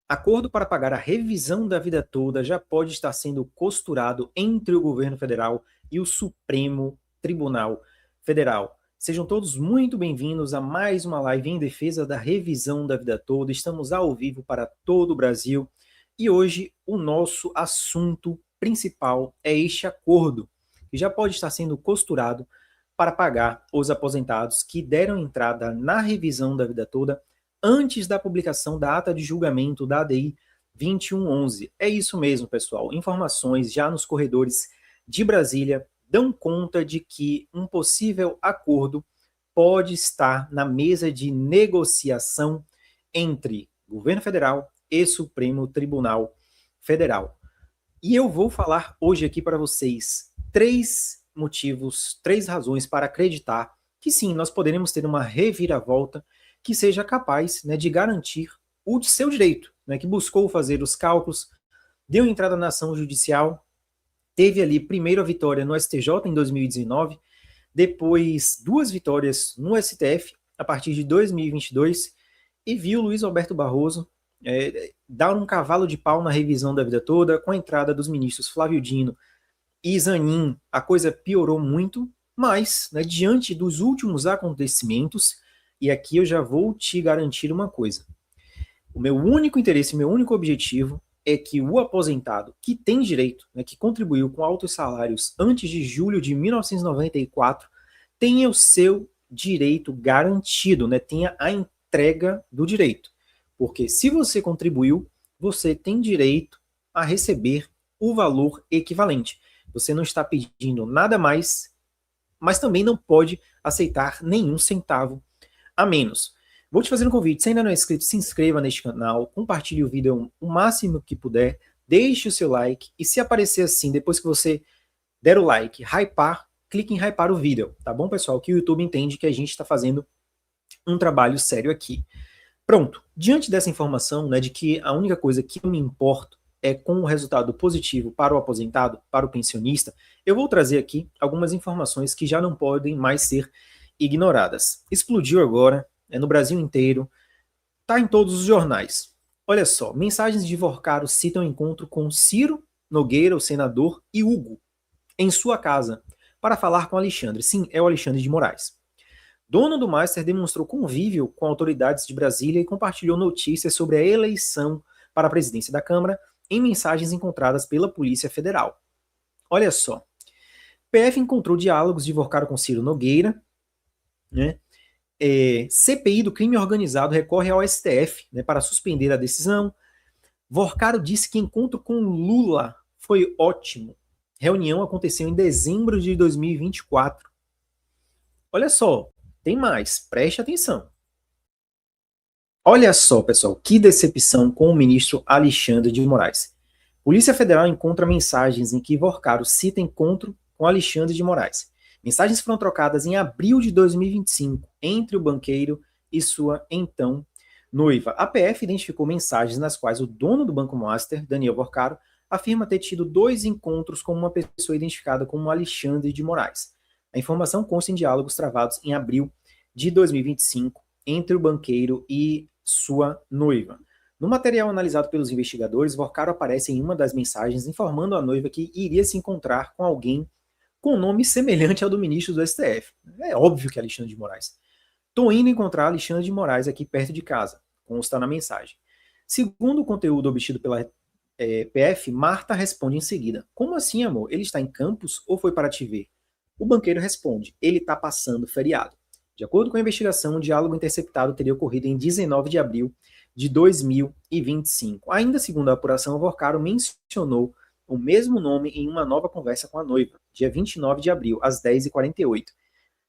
Acordo para pagar a revisão da vida toda já pode estar sendo costurado entre o governo federal e o Supremo Tribunal Federal. Sejam todos muito bem-vindos a mais uma live em defesa da revisão da vida toda. Estamos ao vivo para todo o Brasil e hoje o nosso assunto principal é este acordo, que já pode estar sendo costurado para pagar os aposentados que deram entrada na revisão da vida toda antes da publicação da ata de julgamento da ADI 2111. É isso mesmo, pessoal. Informações já nos corredores de Brasília dão conta de que um possível acordo pode estar na mesa de negociação entre governo federal e Supremo Tribunal Federal. E eu vou falar hoje aqui para vocês três motivos, três razões para acreditar que sim, nós poderemos ter uma reviravolta que seja capaz, né, de garantir o seu direito, né, que buscou fazer os cálculos, deu entrada na ação judicial, teve ali primeiro a vitória no STJ em 2019, depois duas vitórias no STF a partir de 2022 e viu Luiz Alberto Barroso dar um cavalo de pau na revisão da vida toda, com a entrada dos ministros Flávio Dino e Zanin, a coisa piorou muito, mas, né, diante dos últimos acontecimentos, e aqui eu já vou te garantir uma coisa. O meu único interesse, meu único objetivo é que o aposentado que tem direito, né, que contribuiu com altos salários antes de julho de 1994, tenha o seu direito garantido, né, tenha a entrega do direito. Porque se você contribuiu, você tem direito a receber o valor equivalente. Você não está pedindo nada mais, mas também não pode aceitar nenhum centavo a menos. Vou te fazer um convite, se ainda não é inscrito, se inscreva neste canal, compartilhe o vídeo o máximo que puder, deixe o seu like, e se aparecer assim, depois que você der o like, hypar, clique em hypar o vídeo, tá bom, pessoal? Que o YouTube entende que a gente está fazendo um trabalho sério aqui. Pronto, diante dessa informação, né, de que a única coisa que eu me importo é com o resultado positivo para o aposentado, para o pensionista, eu vou trazer aqui algumas informações que já não podem mais ser ignoradas. Explodiu agora, no Brasil inteiro, está em todos os jornais. Olha só, mensagens de Vorcaro citam encontro com Ciro Nogueira, o senador, e Hugo, em sua casa, para falar com Alexandre. Sim, é o Alexandre de Moraes. Dono do Master demonstrou convívio com autoridades de Brasília e compartilhou notícias sobre a eleição para a presidência da Câmara em mensagens encontradas pela Polícia Federal. Olha só, PF encontrou diálogos de Vorcaro com Ciro Nogueira, né? CPI do crime organizado recorre ao STF, né, para suspender a decisão. Vorcaro disse que encontro com Lula foi ótimo. Reunião aconteceu em dezembro de 2024. Olha só, tem mais, preste atenção. Olha só, pessoal, que decepção com o ministro Alexandre de Moraes. Polícia Federal encontra mensagens em que Vorcaro cita encontro com Alexandre de Moraes. Mensagens foram trocadas em abril de 2025 entre o banqueiro e sua então noiva. A PF identificou mensagens nas quais o dono do Banco Master, Daniel Vorcaro, afirma ter tido dois encontros com uma pessoa identificada como Alexandre de Moraes. A informação consta em diálogos travados em abril de 2025 entre o banqueiro e sua noiva. No material analisado pelos investigadores, Vorcaro aparece em uma das mensagens informando a noiva que iria se encontrar com alguém com nome semelhante ao do ministro do STF. É óbvio que é Alexandre de Moraes. Tô indo encontrar Alexandre de Moraes aqui perto de casa, consta na mensagem. Segundo o conteúdo obtido pela PF, Marta responde em seguida: como assim, amor? Ele está em Campos ou foi para te ver? O banqueiro responde: ele está passando feriado. De acordo com a investigação, o diálogo interceptado teria ocorrido em 19 de abril de 2025. Ainda segundo a apuração, Vorcaro mencionou o mesmo nome em uma nova conversa com a noiva, dia 29 de abril, às 10h48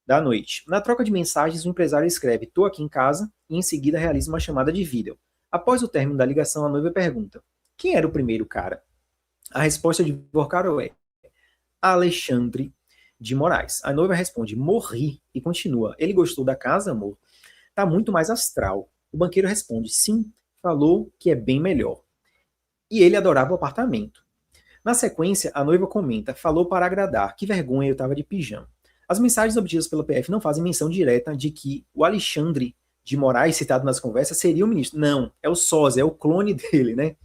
da noite. Na troca de mensagens, o empresário escreve: tô aqui em casa, e em seguida realiza uma chamada de vídeo. Após o término da ligação, a noiva pergunta: quem era o primeiro cara? A resposta de Vorcaro é: Alexandre de Moraes. A noiva responde: morri, e continua: ele gostou da casa, amor? Tá muito mais astral. O banqueiro responde: sim, falou que é bem melhor. E ele adorava o apartamento. Na sequência, a noiva comenta: falou para agradar, que vergonha, eu estava de pijama. As mensagens obtidas pela PF não fazem menção direta de que o Alexandre de Moraes citado nas conversas seria o ministro. Não, é o sósia, é o clone dele, né?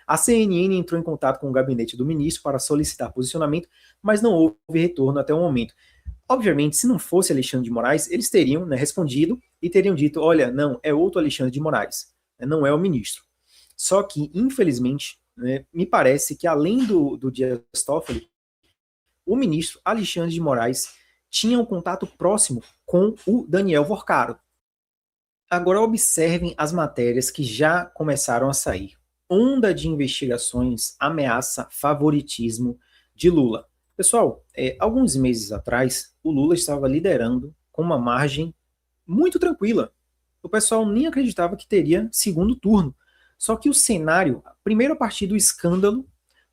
A CNN entrou em contato com o gabinete do ministro para solicitar posicionamento, mas não houve retorno até o momento. Obviamente, se não fosse Alexandre de Moraes, eles teriam, né, respondido e teriam dito, olha, não, é outro Alexandre de Moraes, né, não é o ministro. Só que, infelizmente, né, me parece que além do Dias Toffoli, o ministro Alexandre de Moraes tinha um contato próximo com o Daniel Vorcaro. Agora observem as matérias que já começaram a sair. Onda de investigações ameaça favoritismo de Lula. Pessoal, alguns meses atrás, o Lula estava liderando com uma margem muito tranquila. O pessoal nem acreditava que teria segundo turno. Só que o cenário, primeiro a partir do escândalo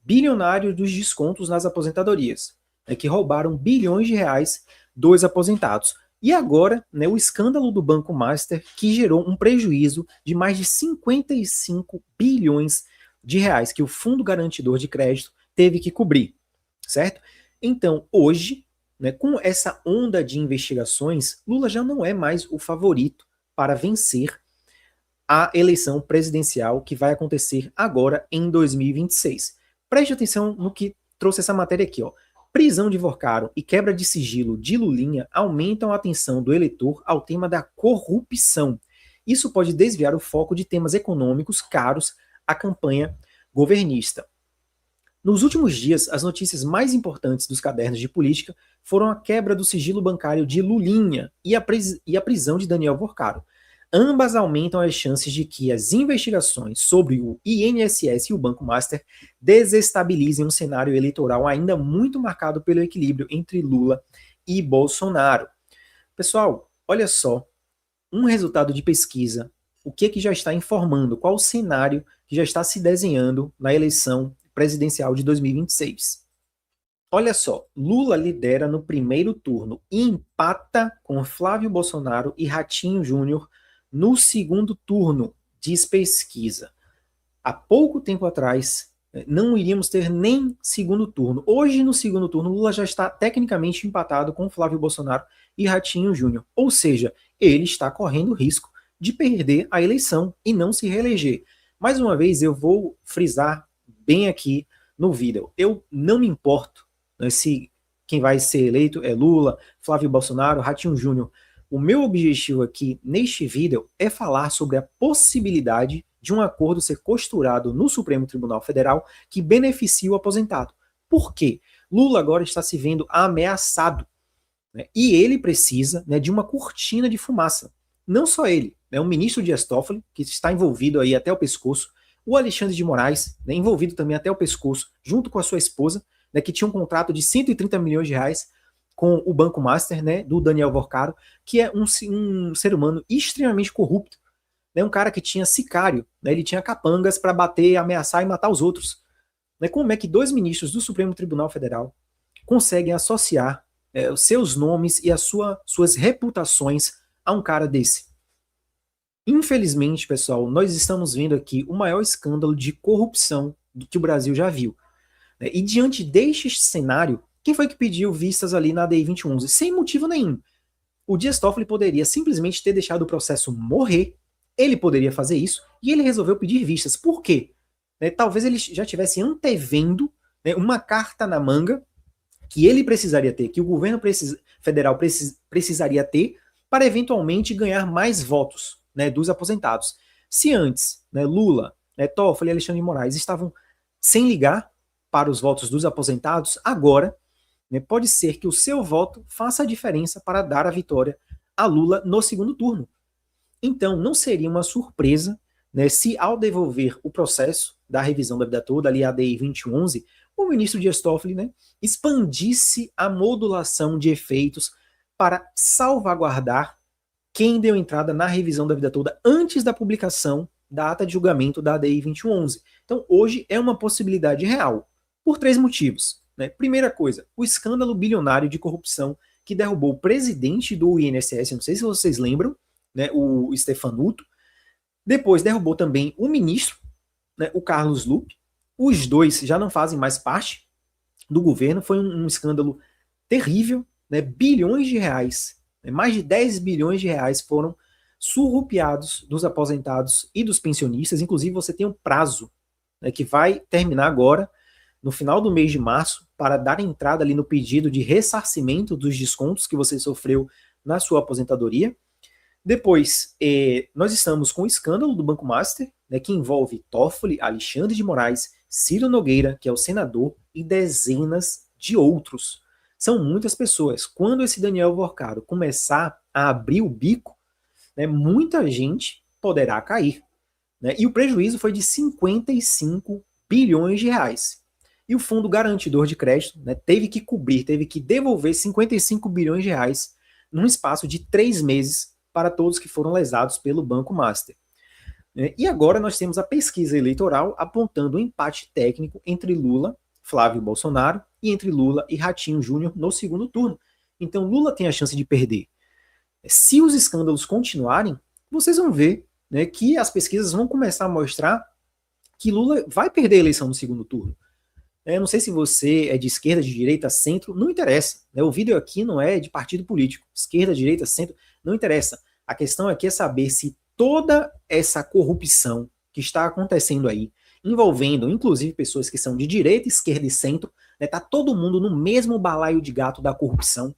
bilionário dos descontos nas aposentadorias, que roubaram bilhões de reais dos aposentados. E agora, né, o escândalo do Banco Master, que gerou um prejuízo de mais de 55 bilhões de reais, que o Fundo Garantidor de Crédito teve que cobrir, certo? Então, hoje, né, com essa onda de investigações, Lula já não é mais o favorito para vencer a eleição presidencial que vai acontecer agora em 2026. Preste atenção no que trouxe essa matéria aqui, ó. Prisão de Vorcaro e quebra de sigilo de Lulinha aumentam a atenção do eleitor ao tema da corrupção. Isso pode desviar o foco de temas econômicos caros à campanha governista. Nos últimos dias, as notícias mais importantes dos cadernos de política foram a quebra do sigilo bancário de Lulinha e a prisão de Daniel Vorcaro. Ambas aumentam as chances de que as investigações sobre o INSS e o Banco Master desestabilizem um cenário eleitoral ainda muito marcado pelo equilíbrio entre Lula e Bolsonaro. Pessoal, olha só, um resultado de pesquisa, o que já está informando, qual o cenário que já está se desenhando na eleição presidencial de 2026. Olha só, Lula lidera no primeiro turno e empata com Flávio Bolsonaro e Ratinho Júnior no segundo turno, diz pesquisa. Há pouco tempo atrás, não iríamos ter nem segundo turno. Hoje, no segundo turno, Lula já está tecnicamente empatado com Flávio Bolsonaro e Ratinho Júnior. Ou seja, ele está correndo o risco de perder a eleição e não se reeleger. Mais uma vez, eu vou frisar bem aqui no vídeo. Eu não me importo, né, se quem vai ser eleito é Lula, Flávio Bolsonaro, Ratinho Júnior. O meu objetivo aqui neste vídeo é falar sobre a possibilidade de um acordo ser costurado no Supremo Tribunal Federal que beneficie o aposentado. Por quê? Lula agora está se vendo ameaçado, né? E ele precisa, né, de uma cortina de fumaça. Não só ele, né, o ministro Dias Toffoli, que está envolvido aí até o pescoço, o Alexandre de Moraes, né, envolvido também até o pescoço, junto com a sua esposa, né, que tinha um contrato de 130 milhões de reais com o Banco Master, né, do Daniel Vorcaro, que é um ser humano extremamente corrupto, né, um cara que tinha sicário, né, ele tinha capangas para bater, ameaçar e matar os outros. Né, como é que dois ministros do Supremo Tribunal Federal conseguem associar os seus nomes e suas reputações a um cara desse? Infelizmente, pessoal, nós estamos vendo aqui o maior escândalo de corrupção que o Brasil já viu. Né, e diante deste cenário, quem foi que pediu vistas ali na DI 2111? Sem motivo nenhum. O Dias Toffoli poderia simplesmente ter deixado o processo morrer, ele poderia fazer isso, e ele resolveu pedir vistas. Por quê? Né, talvez ele já estivesse antevendo, né, uma carta na manga que ele precisaria ter, que o governo federal precisaria ter, para eventualmente ganhar mais votos, né, dos aposentados. Se antes, né, Lula, né, Toffoli e Alexandre de Moraes estavam sem ligar para os votos dos aposentados, agora, né, pode ser que o seu voto faça a diferença para dar a vitória a Lula no segundo turno. Então, não seria uma surpresa, né, se ao devolver o processo da revisão da vida toda, ali a ADI 2011, o ministro Dias Toffoli, né, expandisse a modulação de efeitos para salvaguardar quem deu entrada na revisão da vida toda antes da publicação da ata de julgamento da ADI 2011. Então, hoje é uma possibilidade real, por 3 motivos. Né? Primeira coisa, o escândalo bilionário de corrupção que derrubou o presidente do INSS, não sei se vocês lembram, né, o Stefanuto. Depois derrubou também o ministro, né, o Carlos Lupe. Os dois já não fazem mais parte do governo. Foi um escândalo terrível, né, bilhões de reais, né, mais de 10 bilhões de reais foram surrupiados dos aposentados e dos pensionistas. Inclusive, você tem um prazo, né, que vai terminar agora, no final do mês de março, para dar entrada ali no pedido de ressarcimento dos descontos que você sofreu na sua aposentadoria. Depois, nós estamos com o escândalo do Banco Master, né, que envolve Toffoli, Alexandre de Moraes, Ciro Nogueira, que é o senador, e dezenas de outros. São muitas pessoas. Quando esse Daniel Vorcado começar a abrir o bico, né, muita gente poderá cair. Né? E o prejuízo foi de 55 bilhões de reais. E o Fundo Garantidor de Crédito, né, teve que cobrir, teve que devolver 55 bilhões de reais num espaço de 3 meses para todos que foram lesados pelo Banco Master. E agora nós temos a pesquisa eleitoral apontando um empate técnico entre Lula, Flávio Bolsonaro, e entre Lula e Ratinho Júnior no segundo turno. Então Lula tem a chance de perder. Se os escândalos continuarem, vocês vão ver, né, que as pesquisas vão começar a mostrar que Lula vai perder a eleição no segundo turno. Eu não sei se você é de esquerda, de direita, centro, não interessa. O vídeo aqui não é de partido político. Esquerda, direita, centro, não interessa. A questão aqui é saber se toda essa corrupção que está acontecendo aí, envolvendo inclusive pessoas que são de direita, esquerda e centro, né, tá todo mundo no mesmo balaio de gato da corrupção,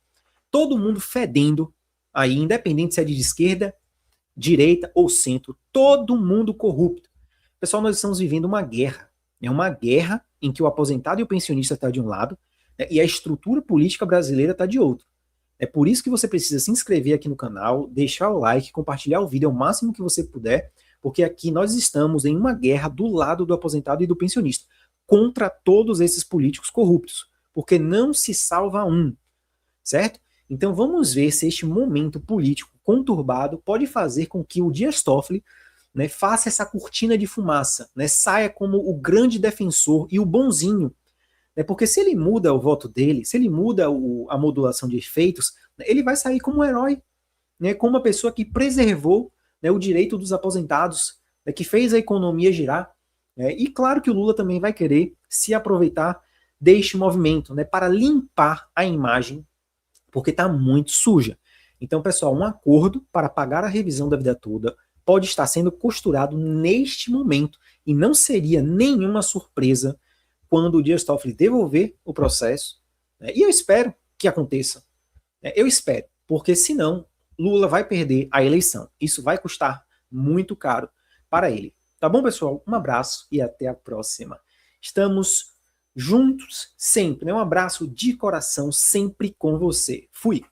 todo mundo fedendo aí, independente se é de esquerda, direita ou centro, todo mundo corrupto. Pessoal, nós estamos vivendo uma guerra. É uma guerra em que o aposentado e o pensionista está de um lado, né, e a estrutura política brasileira está de outro. É por isso que você precisa se inscrever aqui no canal, deixar o like, compartilhar o vídeo ao máximo que você puder, porque aqui nós estamos em uma guerra do lado do aposentado e do pensionista, contra todos esses políticos corruptos, porque não se salva um, certo? Então vamos ver se este momento político conturbado pode fazer com que o Dias Toffoli, né, faça essa cortina de fumaça, né, saia como o grande defensor e o bonzinho. Porque se ele muda o voto dele, se ele muda a modulação de efeitos, ele vai sair como um herói, né, como uma pessoa que preservou, né, o direito dos aposentados, né, que fez a economia girar. E claro que o Lula também vai querer se aproveitar deste movimento, né, para limpar a imagem, porque está muito suja. Então, pessoal, um acordo para pagar a revisão da vida toda pode estar sendo costurado neste momento, e não seria nenhuma surpresa quando o Dias Toffoli devolver o processo, né, e eu espero que aconteça. Eu espero, porque senão Lula vai perder a eleição. Isso vai custar muito caro para ele. Tá bom, pessoal? Um abraço e até a próxima. Estamos juntos sempre, né? Um abraço de coração sempre com você. Fui!